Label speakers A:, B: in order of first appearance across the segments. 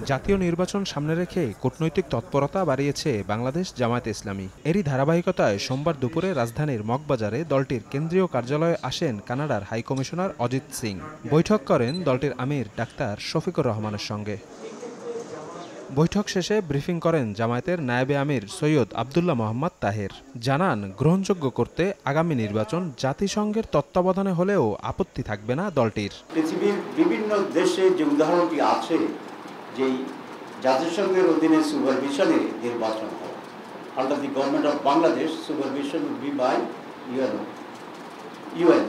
A: জাতীয় নির্বাচন সামনে রেখে কূটনৈতিক তৎপরতা বাড়িয়েছে বাংলাদেশ জামায়াতে ইসলামী। এরই ধারাবাহিকতায় সোমবার দুপুরে রাজধানীর মগবাজারে দলটির কেন্দ্রীয় কার্যালয়ে আসেন কানাডার হাইকমিশনার অজিত সিং। বৈঠক করেন দলটির আমির ডাক্তার শফিকুর রহমানের সঙ্গে। বৈঠক শেষে ব্রিফিং করেন জামায়াতের নায়েবে আমির সৈয়দ আবদুল্লাহ মোহাম্মদ তাহের। জানান, গ্রহণযোগ্য করতে আগামী নির্বাচন জাতিসংঘের তত্ত্বাবধানে হলেও আপত্তি থাকবে না দলটির।
B: পৃথিবীর বিভিন্ন দেশে যে উদাহরণটি আছে, যেই জাতিসংঘের অধীনে সুপারভিশনে নির্বাচন হয়, under the government of Bangladesh, supervision will be by UN.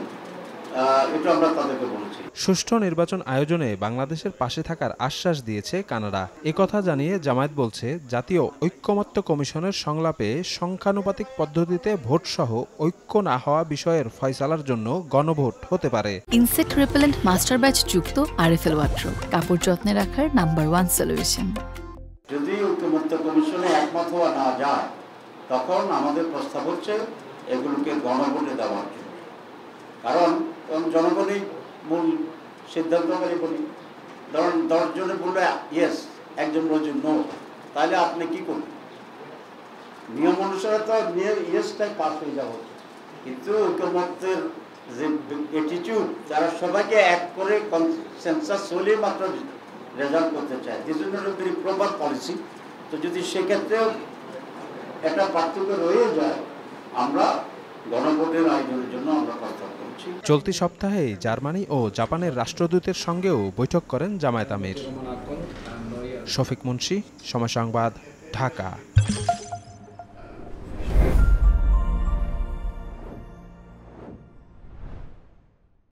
B: এটা আমরা তাদেরকে বলেছি।
A: সুষ্ঠু নির্বাচন আয়োজনে বাংলাদেশের পাশে থাকার আশ্বাস দিয়েছে কানাডা। একথা জানিয়ে জামায়াত বলছে, জাতীয় ঐক্যমত্য কমিশনের সংলাপে সংখ্যানুপাতিক পদ্ধতিতে ভোটসহ ঐক্য না হওয়া বিষয়ের ফয়সালার জন্য গণভোট হতে পারে।
C: ইনসেক্ট রিপেলেন্ট মাস্টার ব্যাচ যুক্ত আরএফএল ওয়ার্ড্রোব, কাপড় যত্নে রাখার নাম্বার 1 সলিউশন।
B: যদি ঐক্যমত্য কমিশনে একমত হওয়া না যায়, তখন আমাদের প্রস্তাব হচ্ছে এগুলোকে গণভোটে দেওয়ার জন্য। কারণ জনগণই মূল সিদ্ধান্তকারী বলি। ধরুন 10 জনে বললে ইয়েস, একজন বলছে নো, তাহলে আপনি কি করবেন? নিয়ম অনুসারে তো ইয়েসটাই পাস হয়ে যাওয়া উচিত, কিন্তু ঐক্যমত্যের যে অ্যাটিটিউড, যারা সবাইকে এক করে কনসেনসাস হলেই মাত্র রেজাল্ট করতে চায়, this is not a very proper policy. তো যদি সেক্ষেত্রেও একটা পার্থক্য রয়ে যায়, আমরা গণভোটের আয়োজনের জন্য আমরা প্রস্তাব করছি।
A: চলতি সপ্তাহে জার্মানি ও জাপানের রাষ্ট্রদূতের সঙ্গেও বৈঠক করেন জামায়াত আমির। শফিক মুন্সি, সময় সংবাদ, ঢাকা।